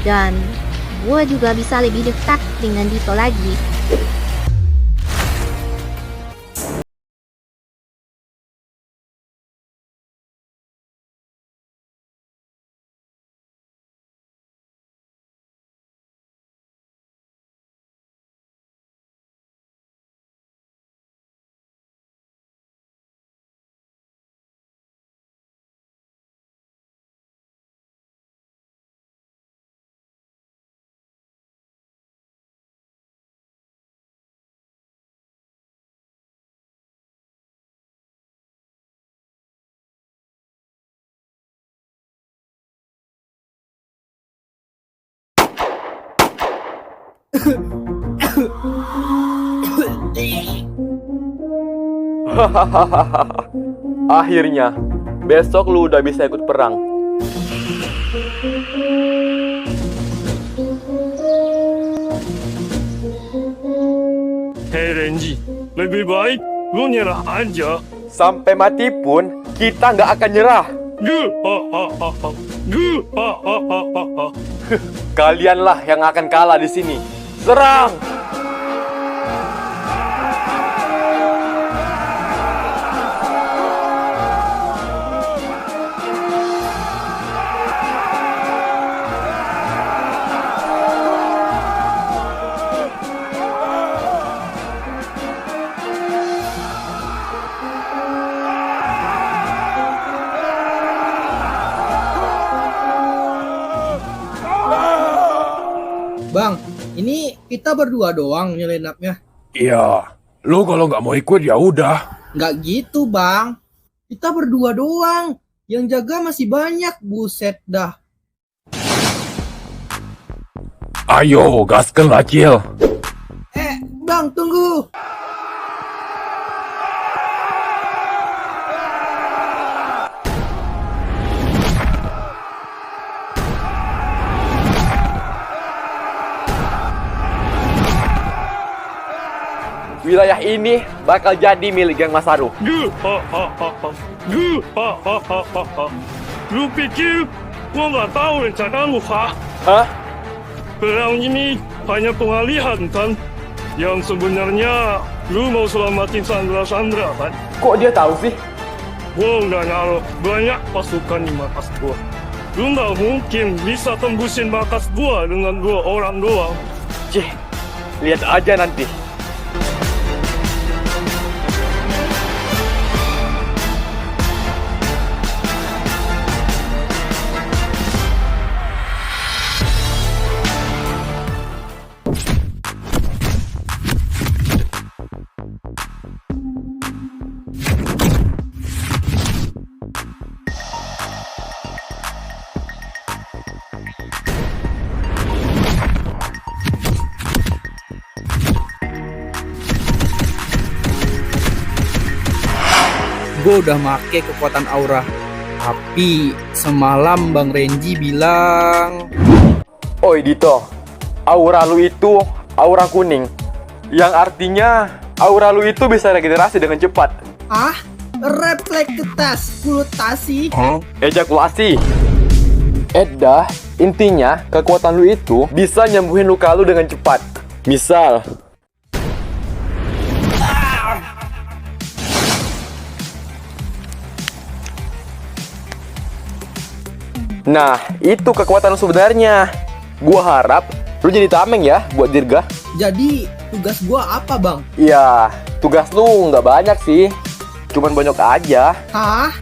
Dan gua juga bisa lebih dekat dengan Dito lagi. Akhirnya, besok lu udah bisa ikut perang. Hei Renji, lebih baik lu nyerah aja. Sampai mati pun, kita nggak akan nyerah. Kalianlah yang akan kalah di sini. Serang! Bang, ini kita berdua doang nyelinapnya. Iya, lu kalau nggak mau ikut ya udah. Nggak gitu, Bang. Kita berdua doang. Yang jaga masih banyak, buset dah. Ayo, gaskan lah, Cil. Bang, tunggu. Wilayah ini bakal jadi milik Geng Masaru. Lu pikir gua nggak tahu rencana lu, ha? Hah? Perang ini hanya pengalihan, kan? Yang sebenarnya lu mau selamatin Sandra kan? Kok dia tahu sih? Gua udah naruh banyak pasukan di markas gua. Lu nggak mungkin bisa tembusin markas gua dengan 2 orang doang. Cih, lihat aja nanti. Gue udah make kekuatan aura. Tapi semalam Bang Renji bilang... Oi Dito, aura lu itu aura kuning. Yang artinya aura lu itu bisa regenerasi dengan cepat. Ah? Reflektivitas Ejakulasi. Dah, intinya kekuatan lu itu bisa nyembuhin luka lu dengan cepat. Misal Nah, itu kekuatan lu sebenarnya. Gua harap lu jadi tameng ya buat Dirga. Jadi tugas gua apa bang? Iya, tugas lu nggak banyak sih. Cuman bonyok aja. Hah?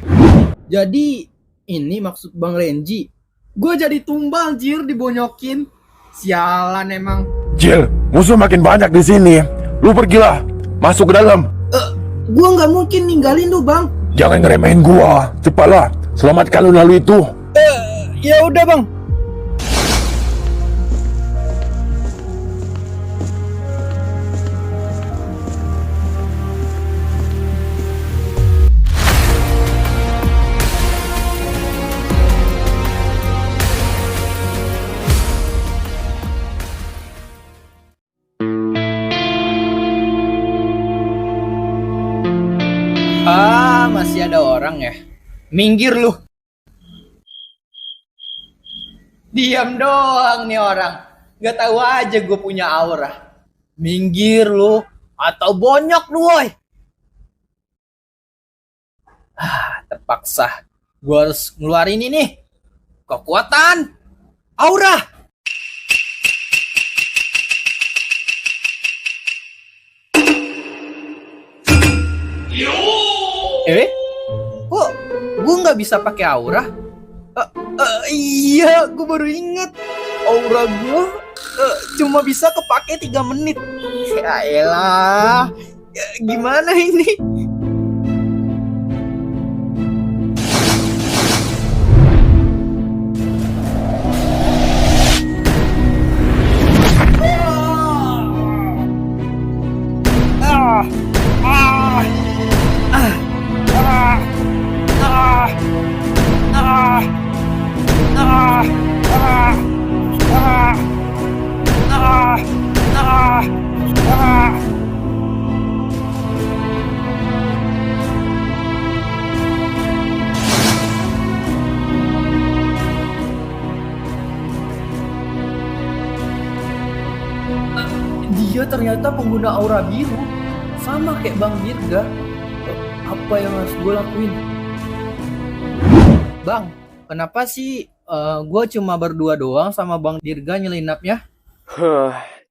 Jadi ini maksud bang Renji? Gua jadi tumbal jir dibonyokin. Sialan emang. Jil, musuh makin banyak di sini. Lu pergilah, masuk ke dalam. Gua nggak mungkin ninggalin lu bang. Jangan ngeremehin gua. Cepatlah, selamatkan lu lalu itu. Ya udah bang. Masih ada orang ya? Minggir lu. Diam doang nih orang. Gak tahu aja gue punya aura. Minggir lu atau bonyok lu woy. Terpaksa. Gue harus ngeluarin ini. Kekuatan aura. Kok gue nggak bisa pakai aura? Iya, gue baru ingat. Aura gue cuma bisa kepake 3 menit. Ya elah, gimana ini? Dia ternyata pengguna aura biru. Sama kayak Bang Dirga. Apa yang harus gue lakuin? Bang, kenapa sih gue cuma berdua doang sama Bang Dirga nyelinapnya?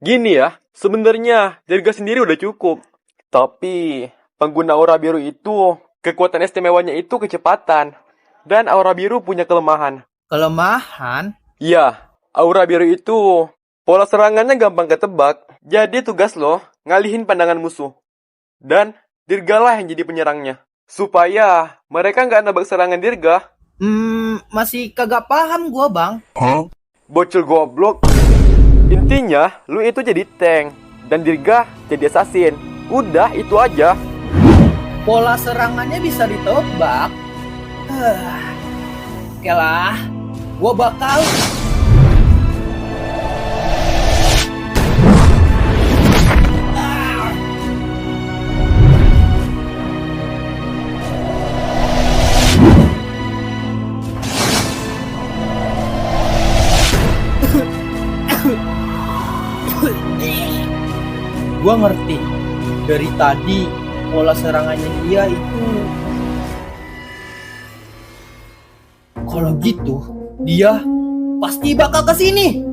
Gini ya, sebenarnya Dirga sendiri udah cukup. Tapi pengguna aura biru itu, kekuatan istimewanya itu kecepatan. Dan aura biru punya kelemahan. Kelemahan? Iya, aura biru itu pola serangannya gampang ketebak. Jadi tugas lo ngalihin pandangan musuh. Dan Dirgalah yang jadi penyerangnya. Supaya mereka nggak nebak serangan Dirga. Masih kagak paham gua bang. Bocil goblok. Intinya, lu itu jadi tank. Dan Dirga jadi assassin. Udah, itu aja. Pola serangannya bisa ditebak. Oke lah, gua bakal... Gua ngerti. Dari tadi pola serangannya dia itu. Kalau gitu, dia pasti bakal ke sini.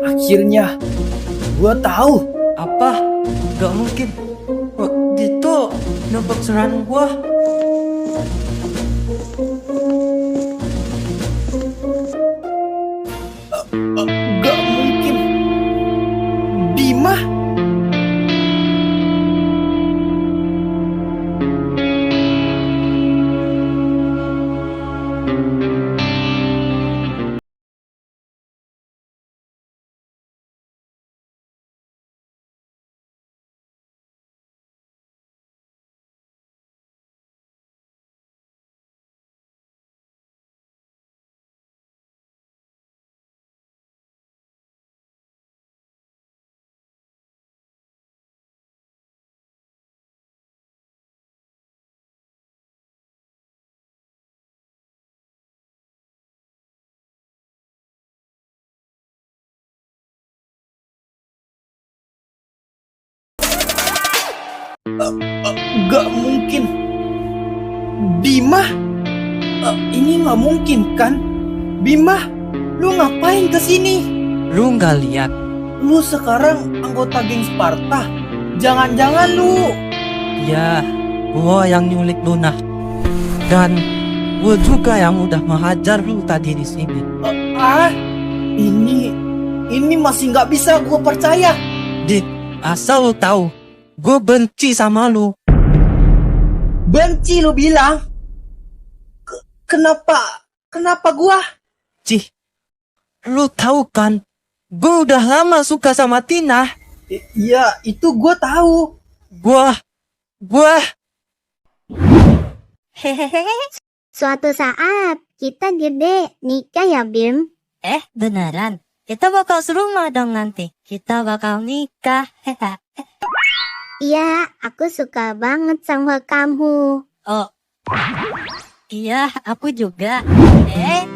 Akhirnya, gua tahu. Apa? Gak mungkin. Itu nebak serangan gua. Gak mungkin. Bima? Gak mungkin. Bima? Ini gak mungkin kan? Bima, lu ngapain kesini? Lu nggak lihat? Lu sekarang anggota geng Sparta. Jangan-jangan lu... Ya, gua yang nyulik Luna. Dan gua juga yang udah menghajar lu tadi di sini. Ini masih nggak bisa gua percaya. Dit, asal lu tahu, gua benci sama lu. Benci lu bilang? Kenapa gua? Cih, lu tahu kan, gua udah lama suka sama Tina. Iya, itu gua tahu. Gua Hehehe. Suatu saat kita gede nikah ya Bim. Beneran? Kita bakal serumah dong nanti. Kita bakal nikah. Iya, aku suka banget sama kamu. Oh. Iya, aku juga.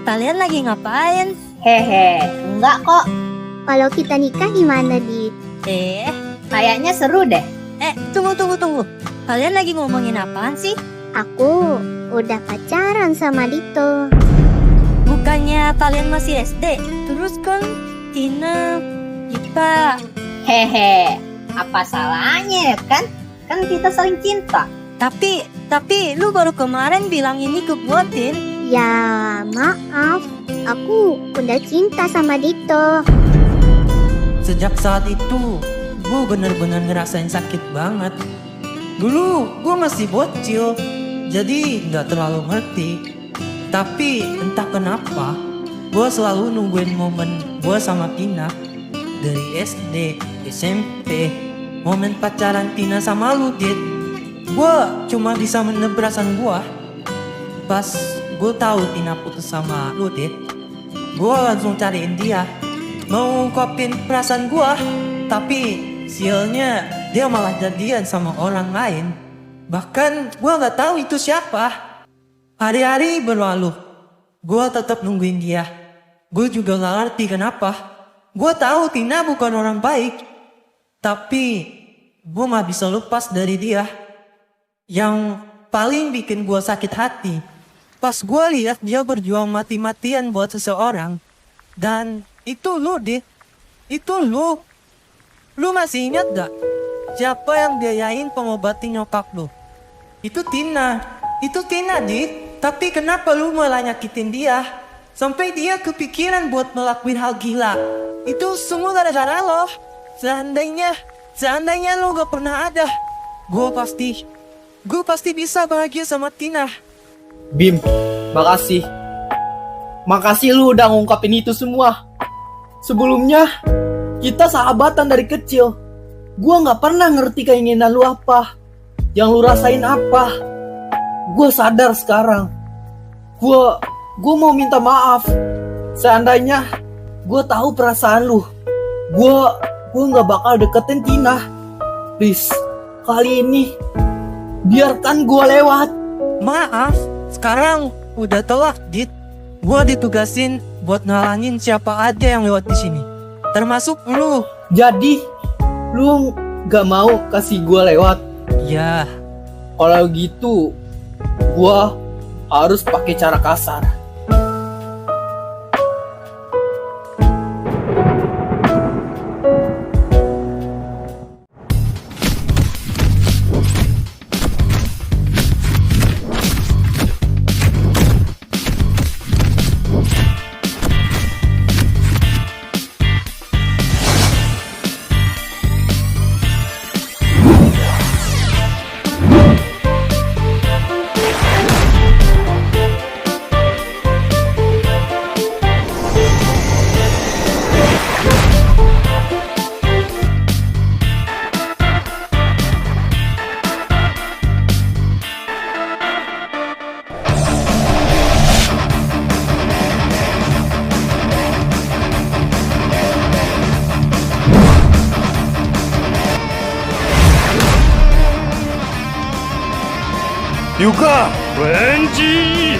Kalian lagi ngapain? Enggak kok. Kalau kita nikah gimana, Dit? Kayaknya seru deh. Tunggu. Kalian lagi ngomongin apaan sih? Aku udah pacaran sama Dito. Bukannya kalian masih SD? Terus kan Tina, Ipa. Apa salahnya kan? Kan kita saling cinta. Tapi lu baru kemarin bilang ini ke gua, Tin. Ya, maaf. Aku udah cinta sama Dito. Sejak saat itu, gue bener-bener ngerasain sakit banget. Dulu gue masih bocil, jadi gak terlalu ngerti. Tapi entah kenapa, gue selalu nungguin momen gue sama Tina. Dari SD, SMP, momen pacaran Tina sama lu, Dit. Gue cuma bisa menebrasan gue. Pas gue tahu Tina putus sama lu, Dit, gue langsung cariin dia, mau ungkapin perasaan gue. Tapi sialnya dia malah jadian sama orang lain. Bahkan gue gak tahu itu siapa. Hari-hari berlalu, gue tetap nungguin dia. Gue juga gak ngerti kenapa. Gue tahu Tina bukan orang baik, tapi gue gak bisa lepas dari dia. Yang paling bikin gue sakit hati, pas gue lihat dia berjuang mati-matian buat seseorang. Dan itu lu, Dit. Itu lu. Lu masih ingat gak? Siapa yang biayain pengobatan nyokap lu? Itu Tina. Itu Tina, Dit. Tapi kenapa lu malah nyakitin dia? Sampai dia kepikiran buat ngelakuin hal gila. Itu semua gara-gara lo. Seandainya lu gak pernah ada, gue pasti bisa bahagia sama Tina. Bim, makasih. Makasih lu udah ngungkapin itu semua. Sebelumnya, kita sahabatan dari kecil. Gua gak pernah ngerti keinginan lu apa, yang lu rasain apa. Gua sadar sekarang. Gua mau minta maaf. Seandainya gua tahu perasaan lu, gua gak bakal deketin Tina. Please, kali ini biarkan gua lewat. Maaf, sekarang udah telat, Dit. Gua ditugasin buat nalangin siapa aja yang lewat di sini, termasuk lu. Jadi, lu gak mau kasih gua lewat? Ya. Kalau gitu, gua harus pakai cara kasar. Yuka, Renji!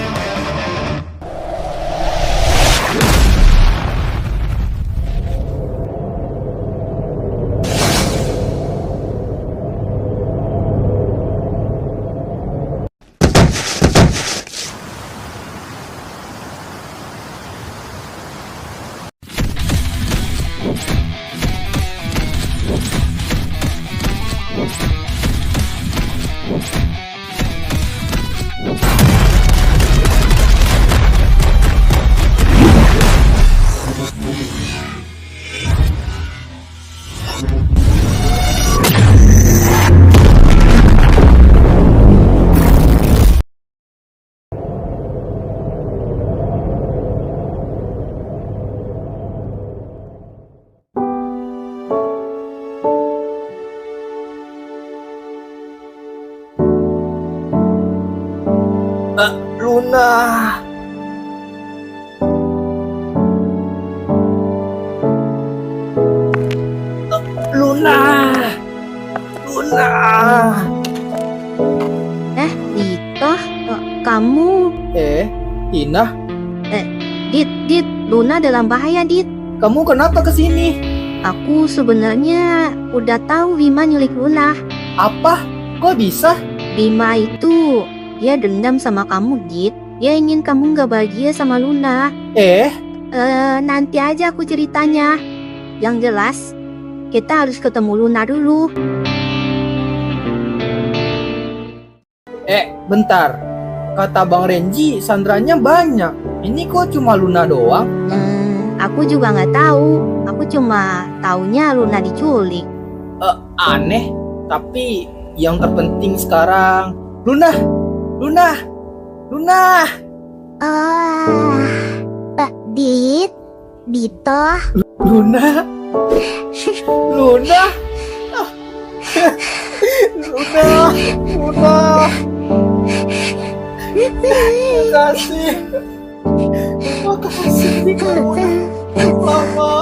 Luna. Luna. Luna. Dito, kamu... Tina? Dit, Luna dalam bahaya, Dit. Kamu kenapa kesini? Aku sebenarnya udah tahu Bima nyulik Luna. Apa? Kok bisa? Bima itu, dia dendam sama kamu, Dit. Dia ingin kamu gak bahagia sama Luna. Nanti aja aku ceritanya. Yang jelas, kita harus ketemu Luna dulu. Bentar. Kata Bang Renji, sandranya banyak. Ini kok cuma Luna doang? Aku juga nggak tahu. Aku cuma taunya Luna diculik. Aneh. Tapi yang terpenting sekarang, Luna. Dit, Dito. Luna. Luna. Makasih. Makasih kamu lama.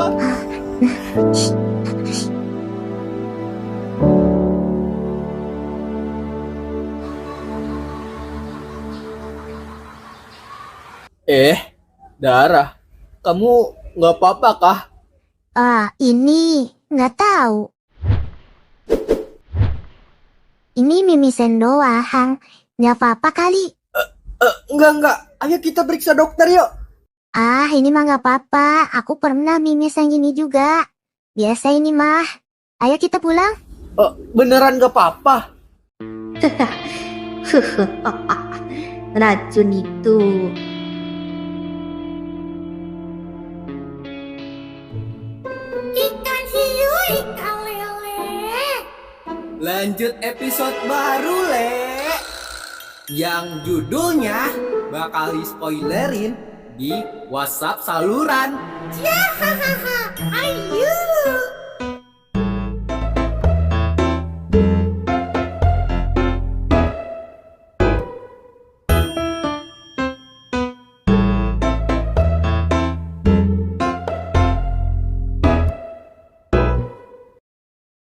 Dara, kamu nggak apa-apa kah? Ini nggak tahu. Ini mimisen doang. Nggak apa-apa kali. Enggak. Ayo kita periksa dokter yuk. Ini mah nggak apa-apa. Aku pernah mimis yang gini juga. Biasa ini mah. Ayo kita pulang. Beneran nggak apa-apa? Racun itu. Ikan hiu, ikan lele. Lanjut episode baru, Le. Yang judulnya bakal di-spoilerin di WhatsApp saluran. Hahaha. Ayo